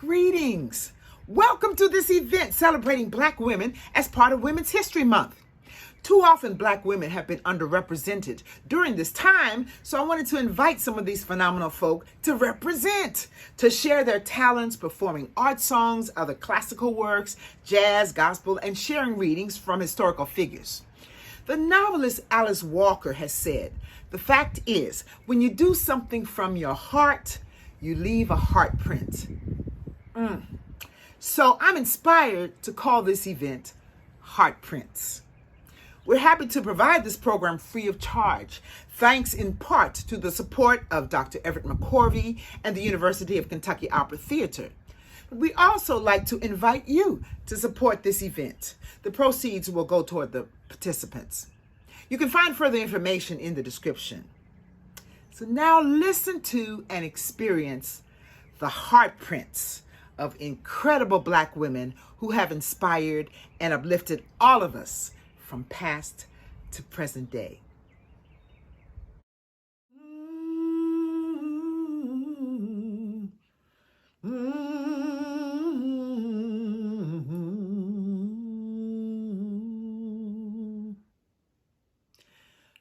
Greetings. Welcome to this event celebrating Black women as part of Women's History Month. Too often Black women have been underrepresented during this time, so I wanted to invite some of these phenomenal folk to represent, to share their talents performing art songs, other classical works, jazz, gospel, and sharing readings from historical figures. The novelist Alice Walker has said, "The fact is, when you do something from your heart, you leave a heart print." So I'm inspired to call this event Heart Prints. We're happy to provide this program free of charge, thanks in part to the support of Dr. Everett McCorvey and the University of Kentucky Opera Theater. We also like to invite you to support this event. The proceeds will go toward the participants. You can find further information in the description. So now listen to and experience the heart prints of incredible Black women who have inspired and uplifted all of us from past to present day.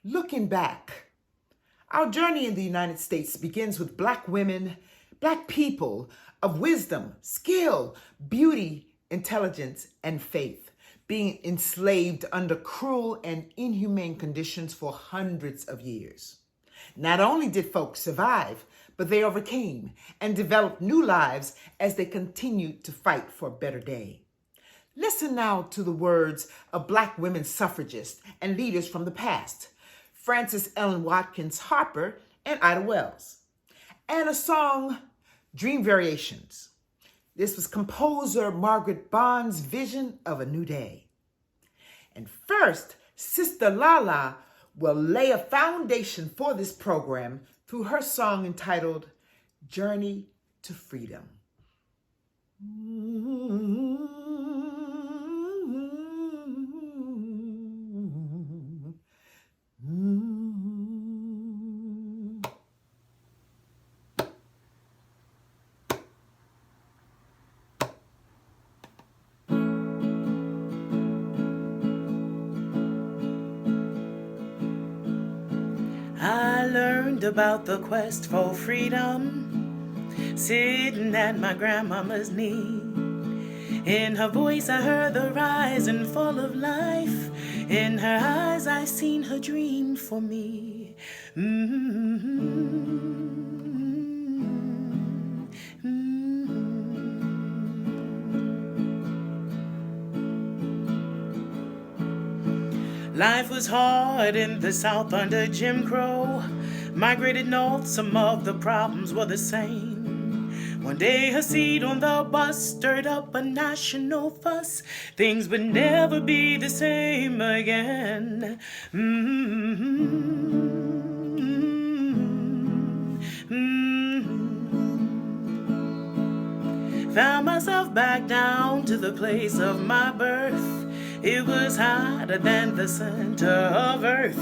Looking back, our journey in the United States begins with Black women, Black people of wisdom, skill, beauty, intelligence, and faith, being enslaved under cruel and inhumane conditions for hundreds of years. Not only did folks survive, but they overcame and developed new lives as they continued to fight for a better day. Listen now to the words of Black women suffragists and leaders from the past, Frances Ellen Watkins Harper and Ida Wells, and a song, Dream Variations. This was composer Margaret Bond's vision of a new day. And first, Sister Lala will lay a foundation for this program through her song entitled Journey to Freedom. I learned about the quest for freedom, sitting at my grandmama's knee. In her voice I heard the rise and fall of life. In her eyes I seen her dream for me. Life was hard in the South under Jim Crow. Migrated north, some of the problems were the same. One day her seat on the bus stirred up a national fuss. Things would never be the same again. Found myself back down to the place of my birth. It was hotter than the center of earth.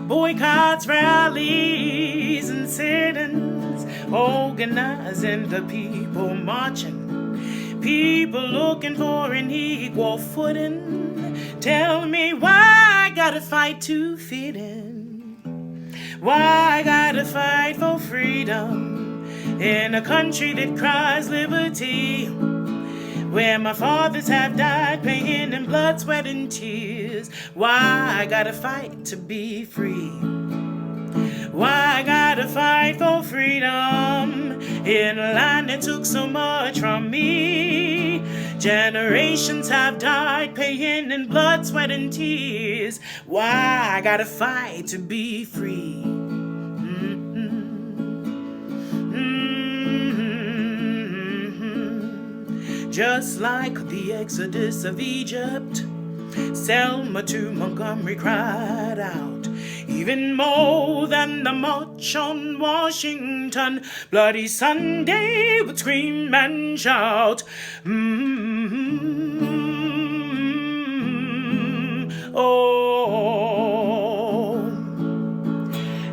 Boycotts, rallies, and sit-ins, organizing the people marching. People looking for an equal footing. Tell me why I gotta fight to fit in. Why I gotta fight for freedom in a country that cries liberty, where my fathers have died paying in blood, sweat, and tears. Why I gotta fight to be free. Why I gotta fight for freedom in a land that took so much from me. Generations have died paying in blood, sweat, and tears. Why I gotta fight to be free. Just like the exodus of Egypt, Selma to Montgomery cried out. Even more than the march on Washington, Bloody Sunday would scream and shout. Oh.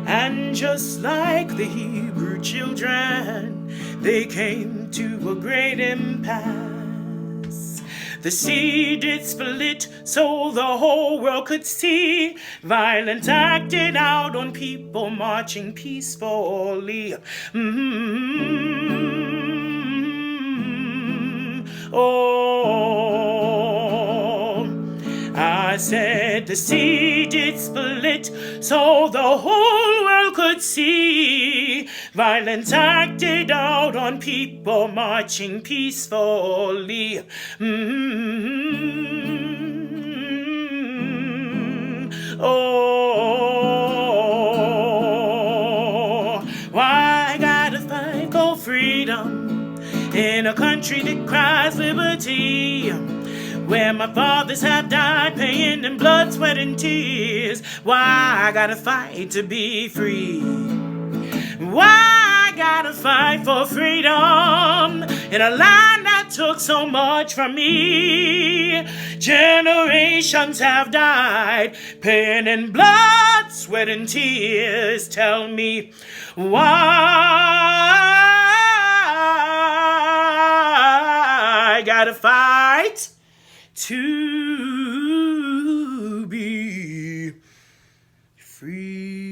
And just like the Hebrew children, they came to a great impasse. The sea did split so the whole world could see. Violence acted out on people marching peacefully. Oh, I said the sea did split so the whole world could see. Violence acted out on people marching peacefully. Oh, why I gotta fight for freedom in a country that cries liberty, where my fathers have died paying in blood, sweat, and tears? Why I gotta fight to be free? Why I gotta fight for freedom in a land that took so much from me? Generations have died paying in blood, sweat, and tears. Tell me why I gotta fight to be free.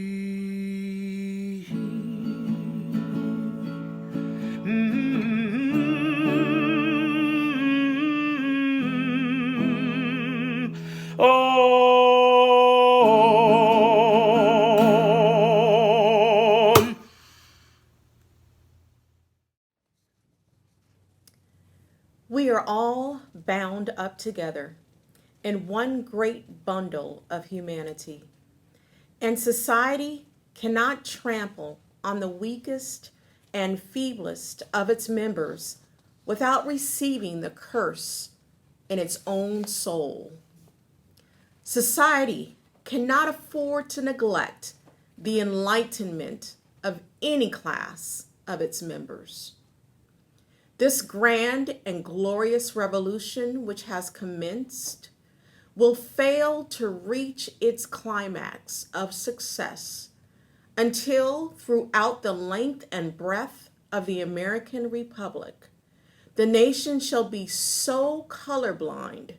Oh. We are all bound up together in one great bundle of humanity, and society cannot trample on the weakest and feeblest of its members without receiving the curse in its own soul. Society cannot afford to neglect the enlightenment of any class of its members. This grand and glorious revolution which has commenced will fail to reach its climax of success until throughout the length and breadth of the American Republic, the nation shall be so colorblind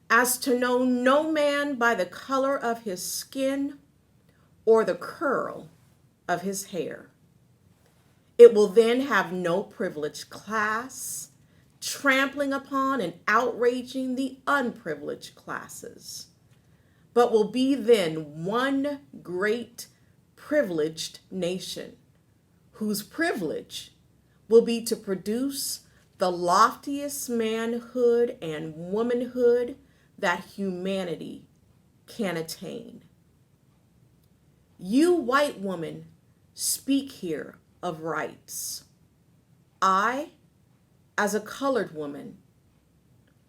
as to know no man by the color of his skin or the curl of his hair. It will then have no privileged class, trampling upon and outraging the unprivileged classes, but will be then one great privileged nation, whose privilege will be to produce the loftiest manhood and womanhood that humanity can attain. You white women speak here of rights. I, as a colored woman,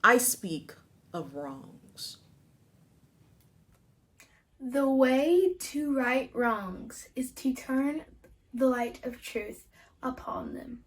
I speak of wrongs. The way to right wrongs is to turn the light of truth upon them.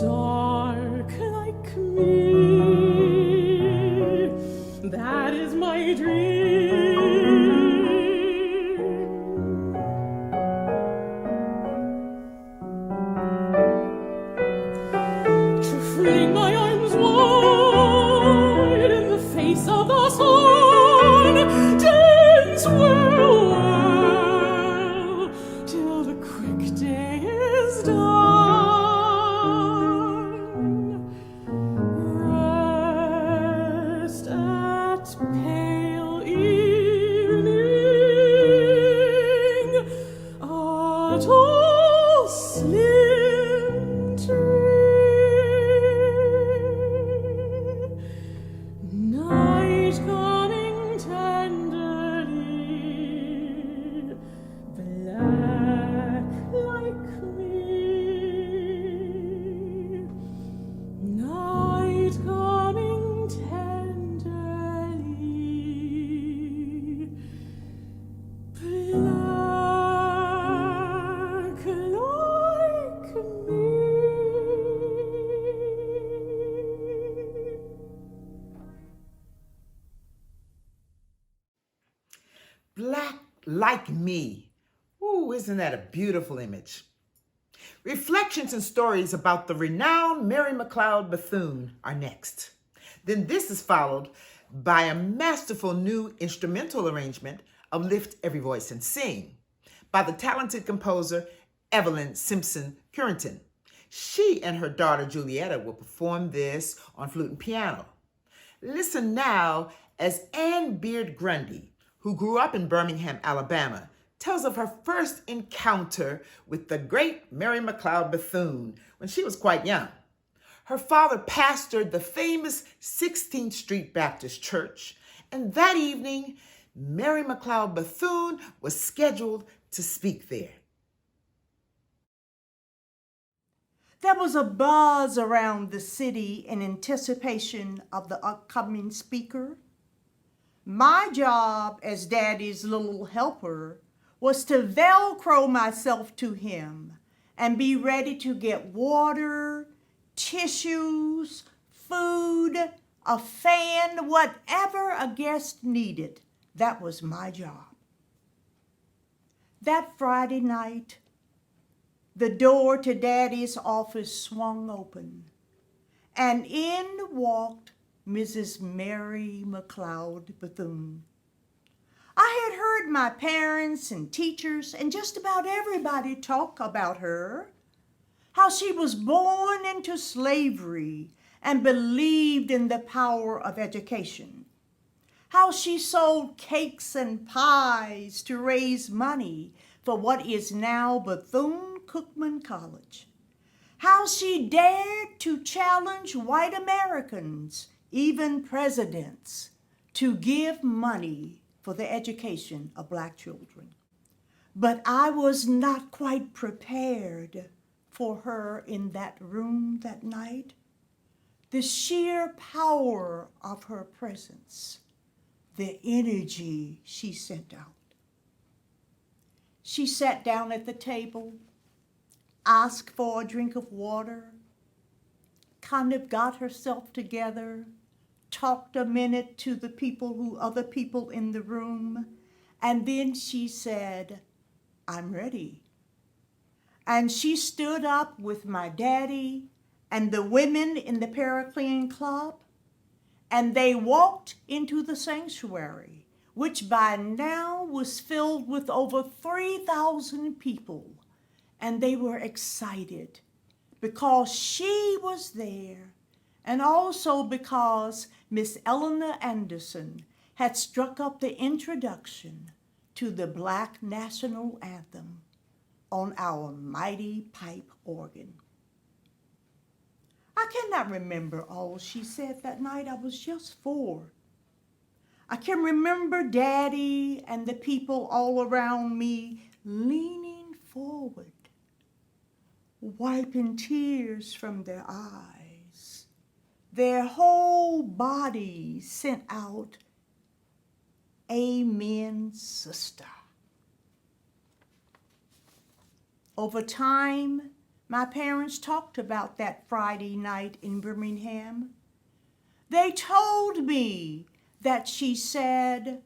Dark like like me. Ooh, isn't that a beautiful image? Reflections and stories about the renowned Mary Mcleod Bethune are next. Then this is followed by a masterful new instrumental arrangement of Lift Every Voice and Sing by the talented composer Evelyn Curenton. She and her daughter Julietta will perform this on flute and piano. Listen now as Beard Grundy, who grew up in Birmingham, Alabama, tells of her first encounter with the great Mary Mcleod Bethune when she was quite young. Her father pastored the famous 16th Street Baptist Church, and that evening, Mary Mcleod Bethune was scheduled to speak there. There was a buzz around the city in anticipation of the upcoming speaker. My job as Daddy's little helper was to Velcro myself to him and be ready to get water, tissues, food, a fan, whatever a guest needed. That was my job. That Friday night, the door to Daddy's office swung open, and in walked Mrs. Mary Mcleod Bethune. I had heard my parents and teachers and just about everybody talk about her, how she was born into slavery and believed in the power of education, how she sold cakes and pies to raise money for what is now Bethune-Cookman College, how she dared to challenge white Americans, even presidents, to give money for the education of Black children. But I was not quite prepared for her in that room that night. The sheer power of her presence, the energy she sent out. She sat down at the table, asked for a drink of water, kind of got herself together, talked a minute to the other people in the room, and then she said, "I'm ready." And she stood up with my daddy and the women in the Paraclean Club, and they walked into the sanctuary, which by now was filled with over 3,000 people. And they were excited because she was there, and also because Miss Eleanor Anderson had struck up the introduction to the Black National Anthem on our mighty pipe organ. I cannot remember all she said that night. I was just 4. I can remember Daddy and the people all around me leaning forward, wiping tears from their eyes. Their whole bodies sent out, "Amen, sister." Over time, my parents talked about that Friday night in Birmingham. They told me that she said,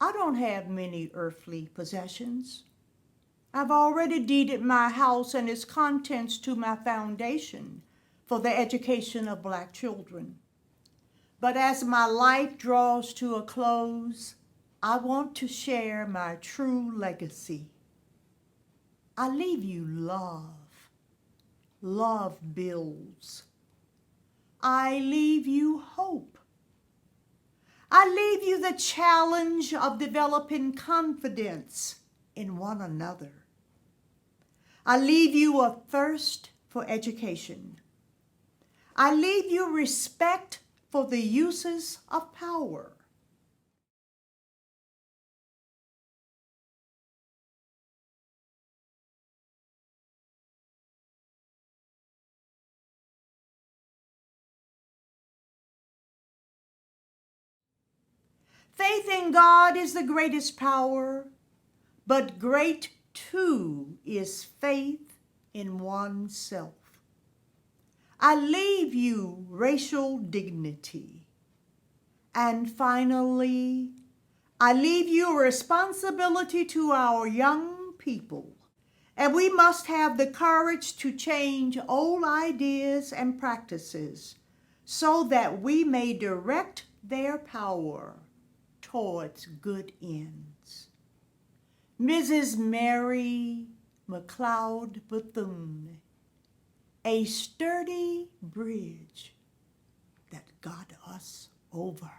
"I don't have many earthly possessions. I've already deeded my house and its contents to my foundation for the education of Black children. But as my life draws to a close, I want to share my true legacy. I leave you love. Love builds. I leave you hope. I leave you the challenge of developing confidence in one another. I leave you a thirst for education. I leave you respect for the uses of power. Faith in God is the greatest power, but great too is faith in oneself. I leave you racial dignity. And finally, I leave you a responsibility to our young people, and we must have the courage to change old ideas and practices so that we may direct their power towards good ends. Mrs. Mary Mcleod Bethune, a sturdy bridge that got us over.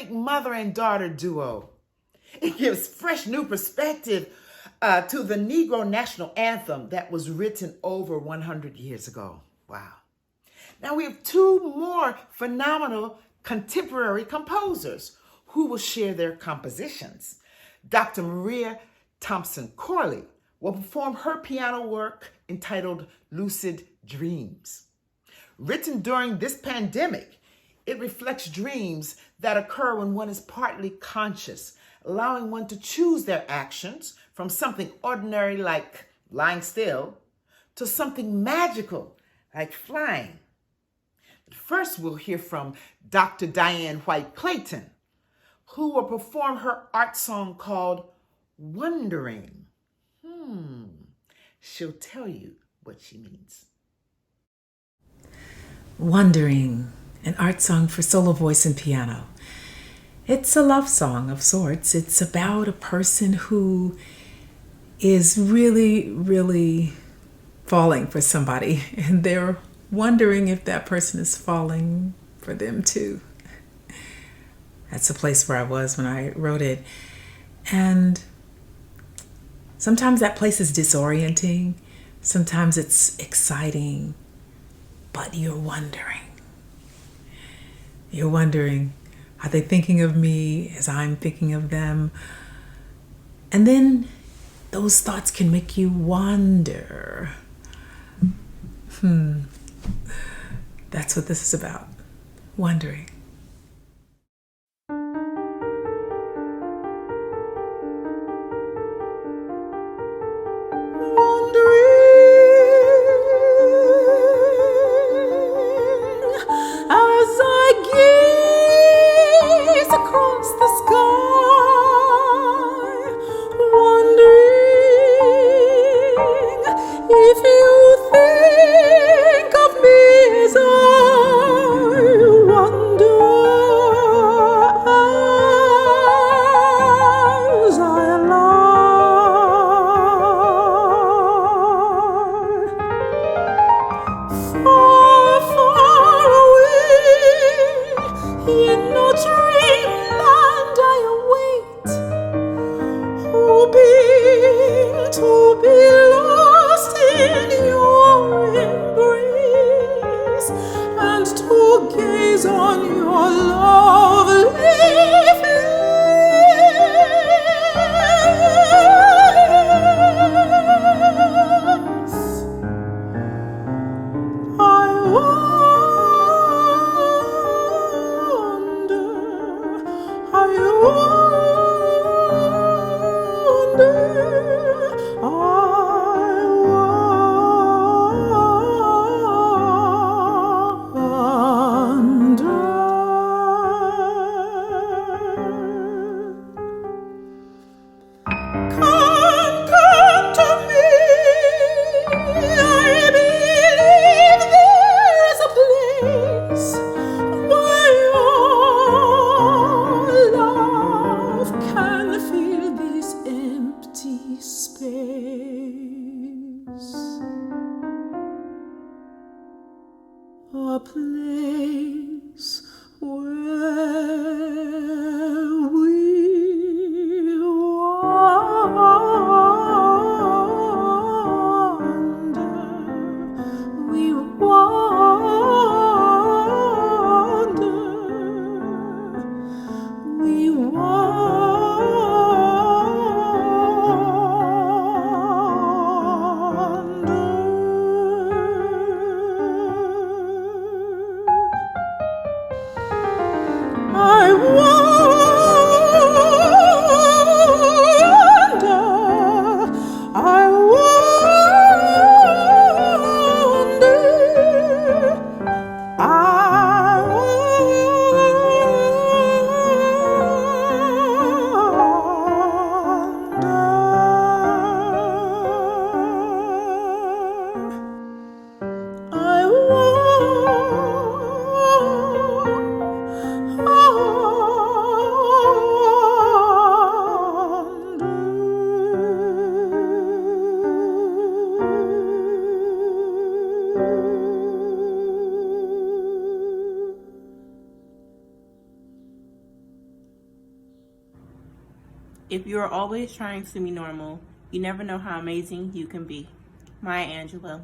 dynamic mother and daughter duo. It gives fresh new perspective to the Negro national anthem that was written over 100 years ago. Wow. Now we have two more phenomenal contemporary composers who will share their compositions. Dr. Maria Thompson Corley will perform her piano work entitled Lucid Dreams. Written during this pandemic, it reflects dreams that occur when one is partly conscious, allowing one to choose their actions from something ordinary like lying still to something magical like flying. But first, we'll hear from Dr. Diane White-Clayton, who will perform her art song called Wondering. She'll tell you what she means. Wondering, an art song for solo voice and piano. It's a love song of sorts. It's about a person who is really, really falling for somebody, and they're wondering if that person is falling for them too. That's the place where I was when I wrote it. And sometimes that place is disorienting. Sometimes it's exciting, but you're wondering. You're wondering, are they thinking of me as I'm thinking of them? And then those thoughts can make you wonder. That's what this is about. Wondering. If you are always trying to be normal, you never know how amazing you can be. Maya Angelou.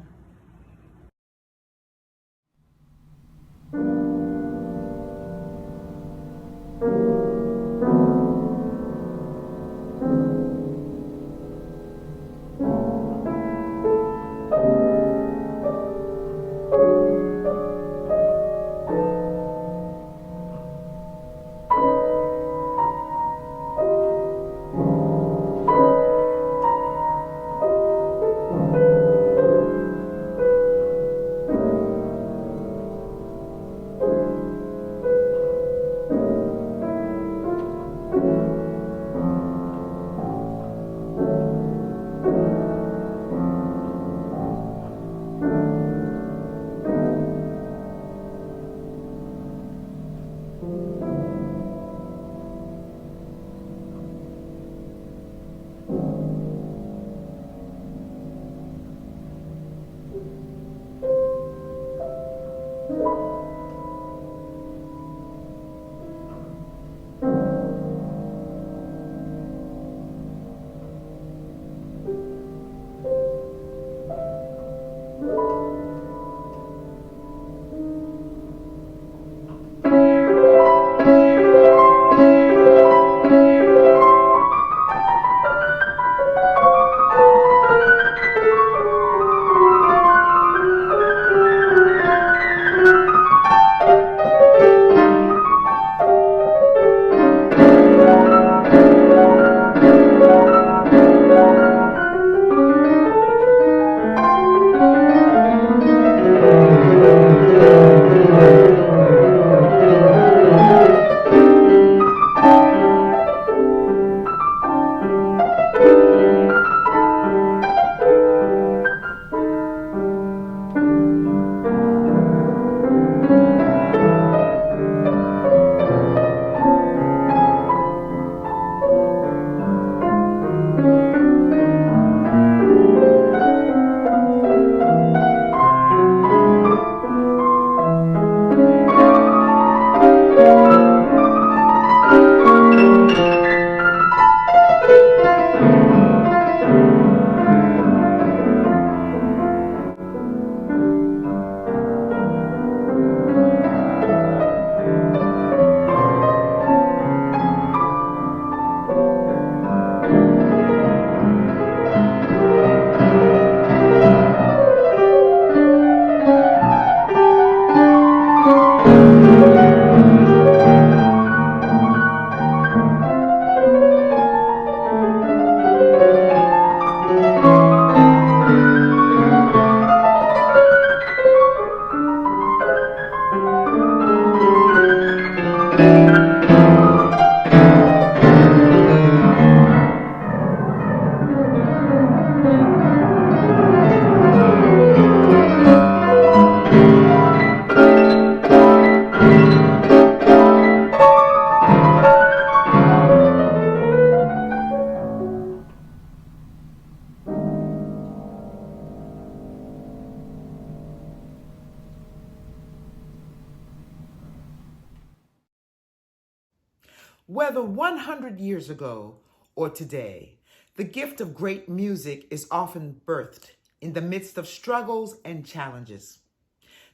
Whether 100 years ago or today, the gift of great music is often birthed in the midst of struggles and challenges.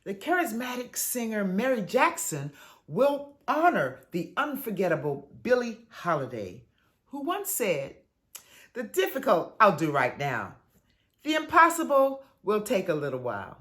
The charismatic singer Mary Jackson will honor the unforgettable Billie Holiday, who once said, "The difficult I'll do right now. The impossible will take a little while."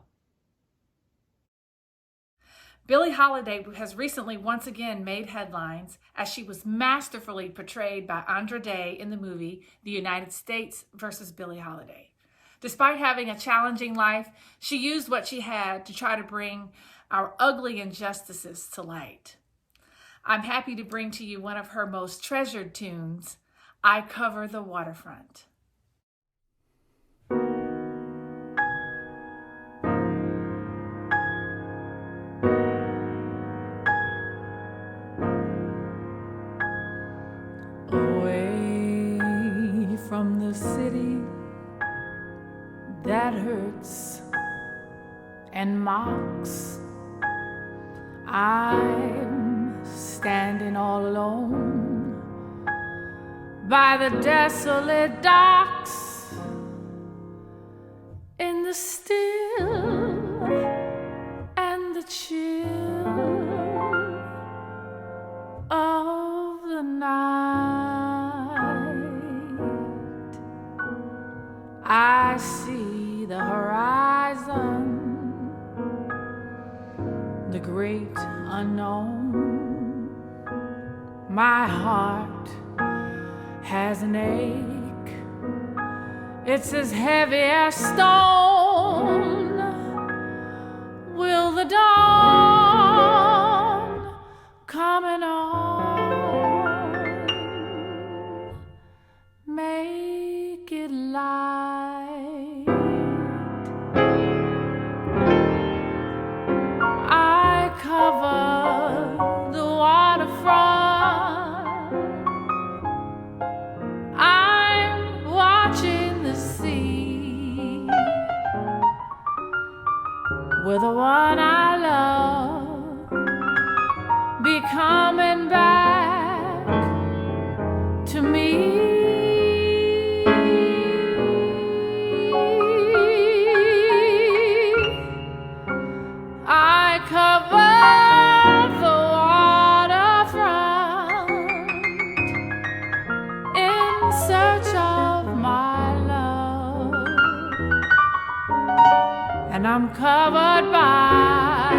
Billie Holiday has recently once again made headlines as she was masterfully portrayed by Andra Day in the movie The United States versus Billie Holiday. Despite having a challenging life, she used what she had to try to bring our ugly injustices to light. I'm happy to bring to you one of her most treasured tunes, I Cover the Waterfront. Away from the city that hurts and mocks, I'm standing all alone by the desolate docks in the still and the chill of the night. I see the horizon, the great unknown. My heart has an ache, it's as heavy as stone. Will the dawn coming on make it light? I cover the waterfront, I'm watching the sea. Will the one I love be coming back to me? I cover the waterfront in search of my love, and I'm covered by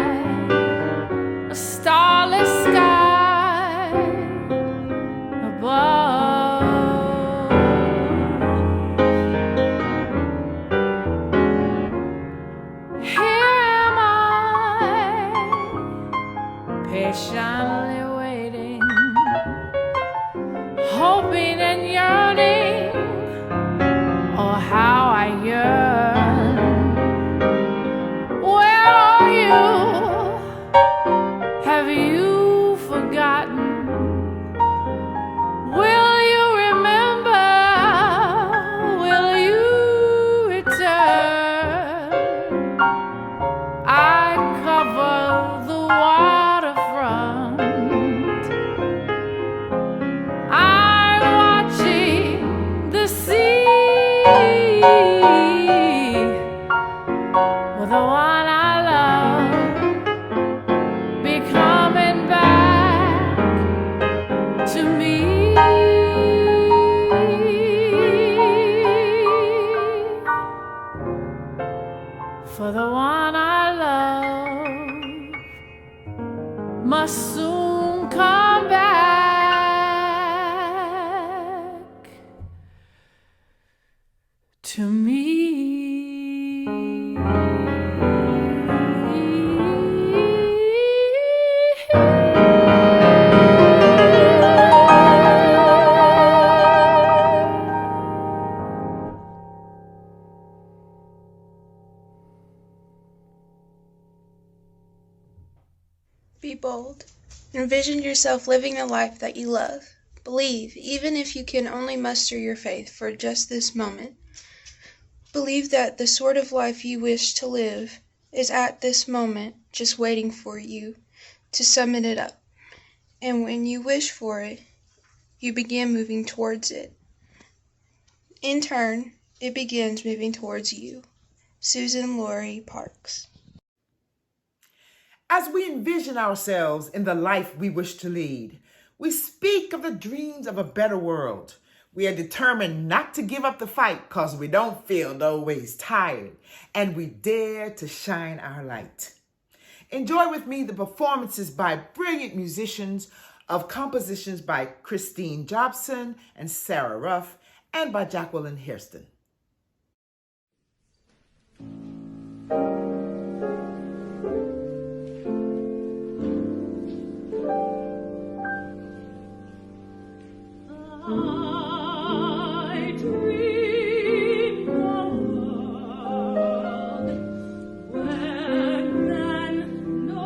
a starless sky above. Here am I, patiently waiting, hoping and yearning. Oh, how I yearn. Where are you? Have you forgotten? Will you remember? Will you return? I cover the waterfront, I'm watching the sea. Will the one I love be coming back to me? For the one I love must soon come back to me. Be bold. Envision yourself living a life that you love. Believe, even if you can only muster your faith for just this moment. Believe that the sort of life you wish to live is at this moment just waiting for you to summon it up. And when you wish for it, you begin moving towards it. In turn, it begins moving towards you. Susan Laurie Parks. As we envision ourselves in the life we wish to lead, we speak of the dreams of a better world. We are determined not to give up the fight because we don't feel no ways tired, and we dare to shine our light. Enjoy with me the performances by brilliant musicians of compositions by Christine Jobson and Sarah Ruff and by Jacqueline Hairston. I dream a world where then no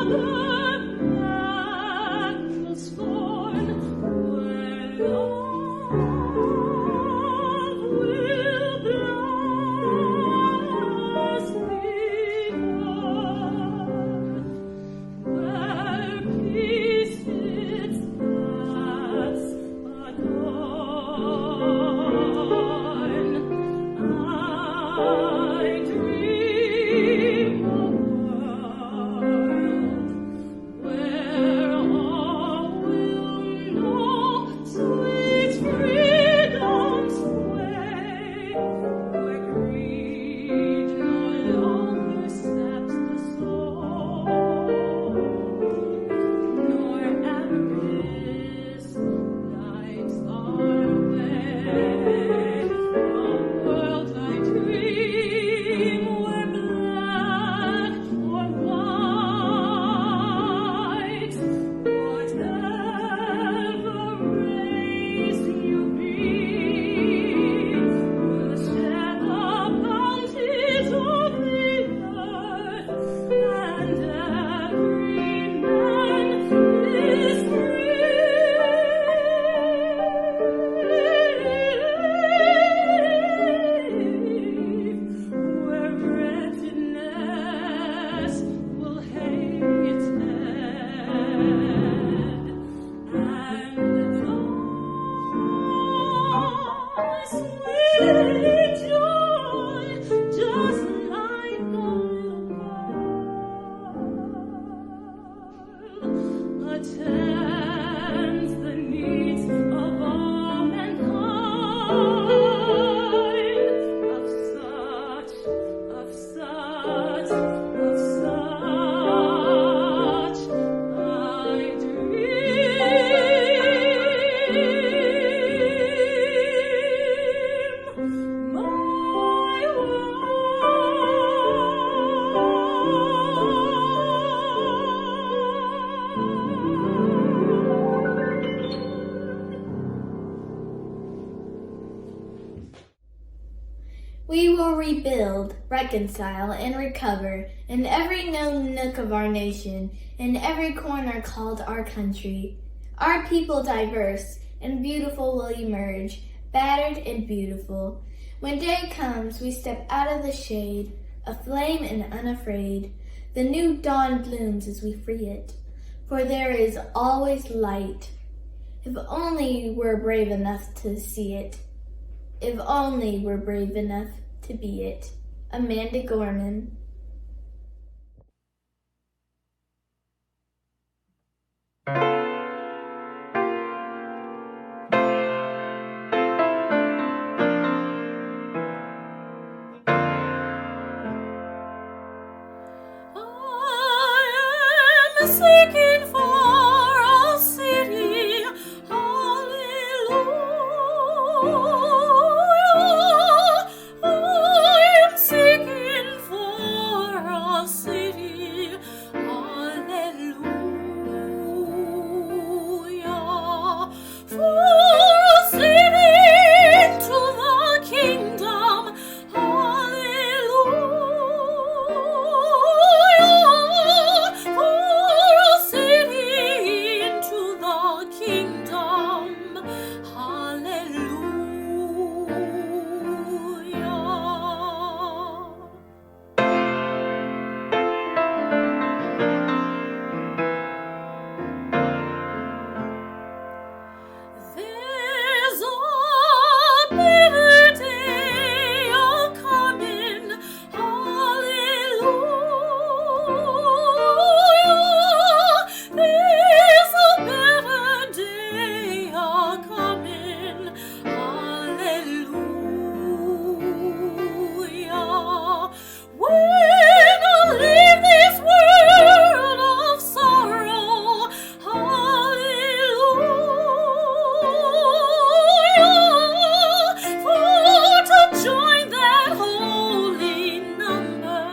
other man was born, where love will bloom. reconcile, and recover in every known nook of our nation, in every corner called our country. Our people diverse and beautiful will emerge, battered and beautiful. When day comes, we step out of the shade, aflame and unafraid. The new dawn blooms as we free it, for there is always light. If only we're brave enough to see it. If only we're brave enough to be it. Amanda Gorman. I am seeking for a city, hallelujah. I am seeking for a city, hallelujah. For a city into the kingdom, hallelujah. For a city into the kingdom, hallelujah. There's a better day a-coming, hallelujah. There's a better day a-coming, hallelujah. When I leave this world of sorrow, hallelujah, for to join that holy number,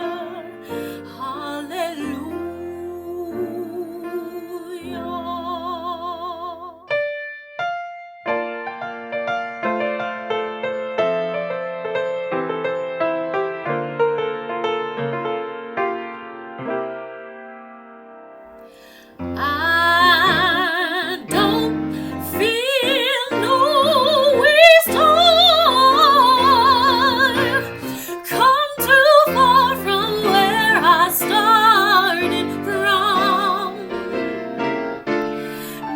hallelujah. I don't feel no waste time. Come too far from where I started from.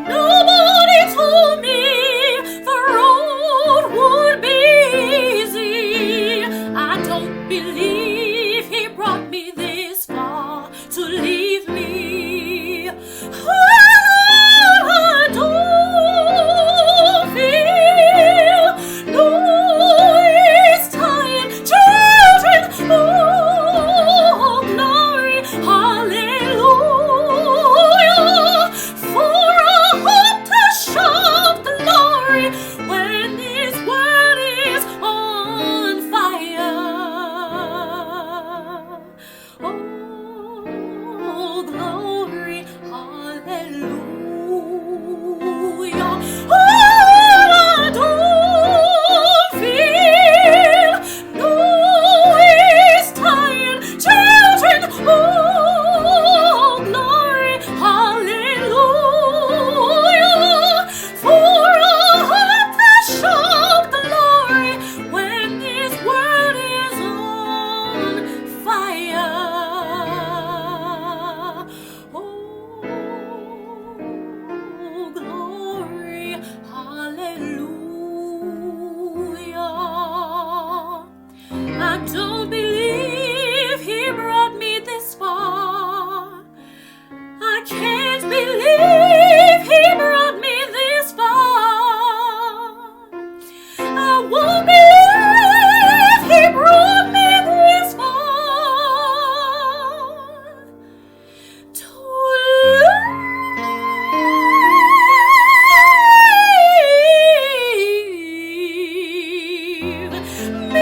Nobody told me the road would be easy. I don't believe he brought me this far to leave me. I don't feel no waste time. Children, oh glory, hallelujah. For a hope to shout glory when this world is on fire. Oh, glory, hallelujah. Oh, I don't feel no waste time. Children, oh, glory, hallelujah. For a heart that shout glory when this world is on fire. Oh, glory, hallelujah. I don't believe he brought me this far. I can't believe he brought me this far. I won't believe he brought me this far. To leave me.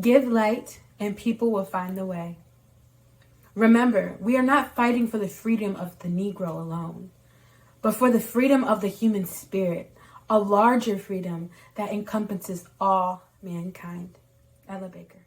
Give light and people will find the way. Remember, we are not fighting for the freedom of the Negro alone, but for the freedom of the human spirit, a larger freedom that encompasses all mankind. Ella Baker.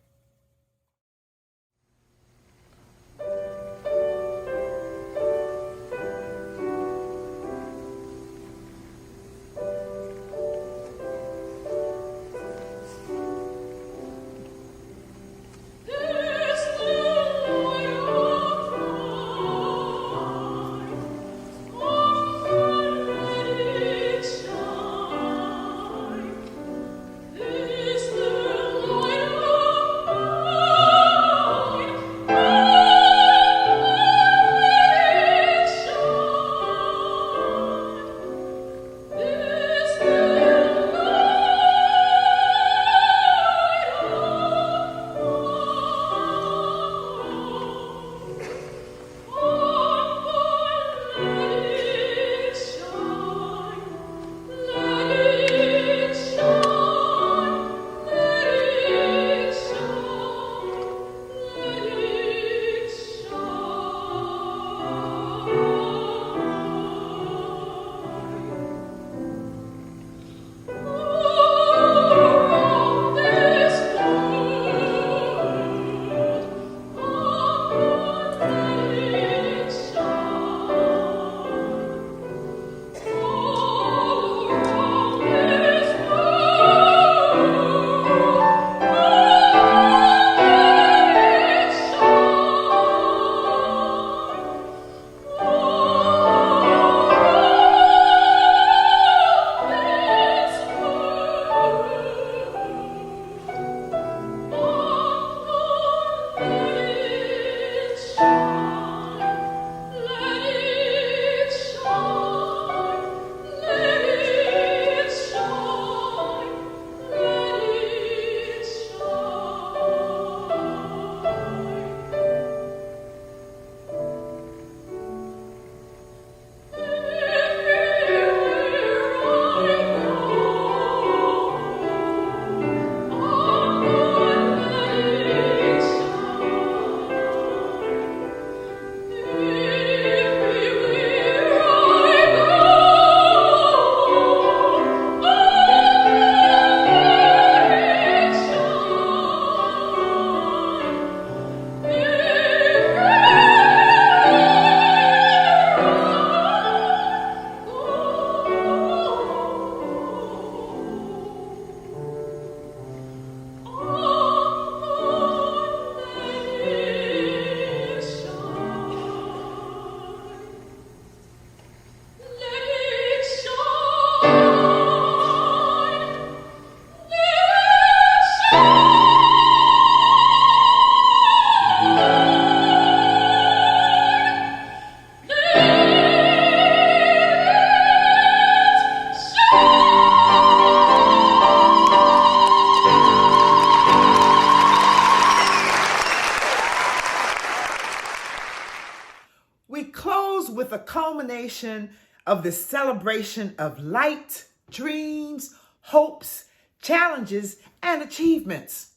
with a culmination of the celebration of light, dreams, hopes, challenges, and achievements.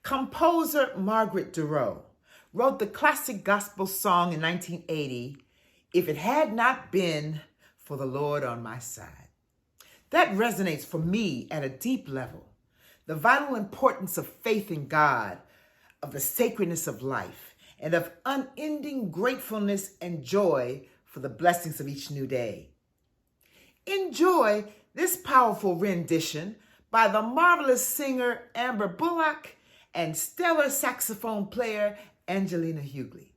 Composer Margaret Durow wrote the classic gospel song in 1980, "If It Had Not Been for the Lord on My Side." That resonates for me at a deep level. The vital importance of faith in God, of the sacredness of life, and of unending gratefulness and joy for the blessings of each new day. Enjoy this powerful rendition by the marvelous singer Amber Bullock and stellar saxophone player Angelina Huguely.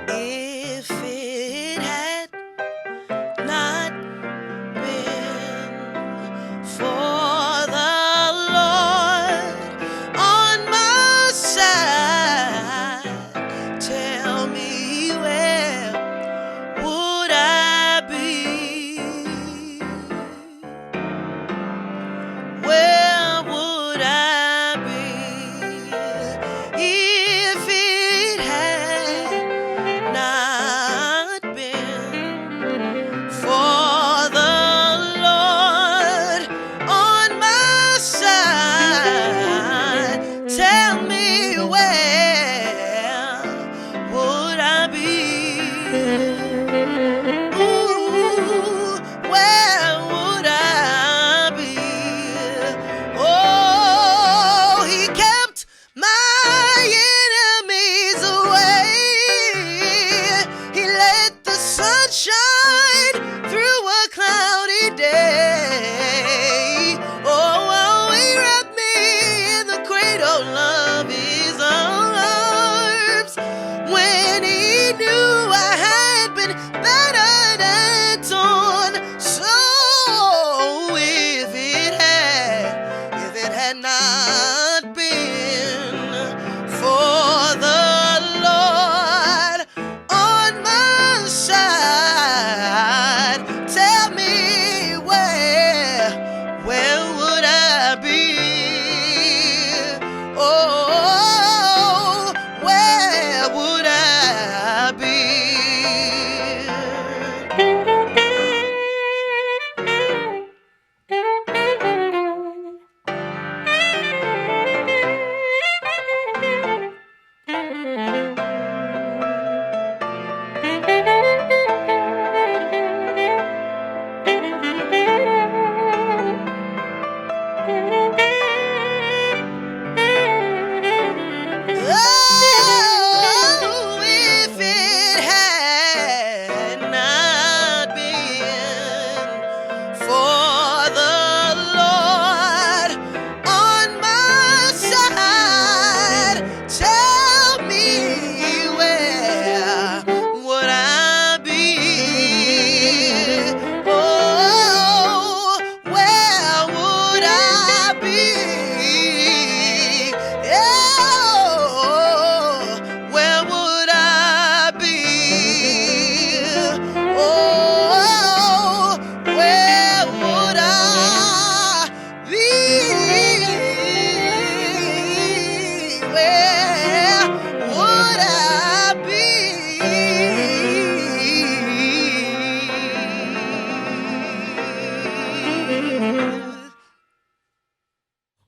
If it had not been for the Lord on my side,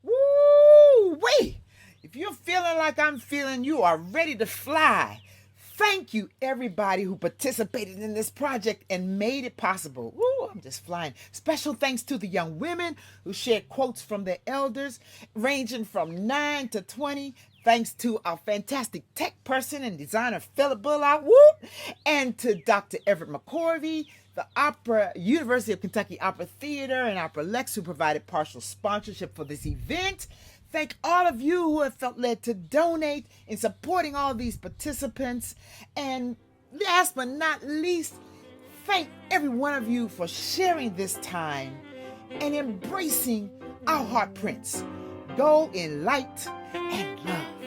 Woo-wee! If you're feeling like I'm feeling, you are ready to fly. Thank you, everybody who participated in this project and made it possible. Ooh, I'm just flying. Special thanks to the young women who shared quotes from their elders, ranging from 9 to 20. Thanks to our fantastic tech person and designer, Philip Bullock, whoop, and to Dr. Everett McCorvey, the University of Kentucky Opera Theater and Opera Lex, who provided partial sponsorship for this event. Thank all of you who have felt led to donate in supporting all these participants. And last but not least, thank every one of you for sharing this time and embracing our heart prints. Go in light and love.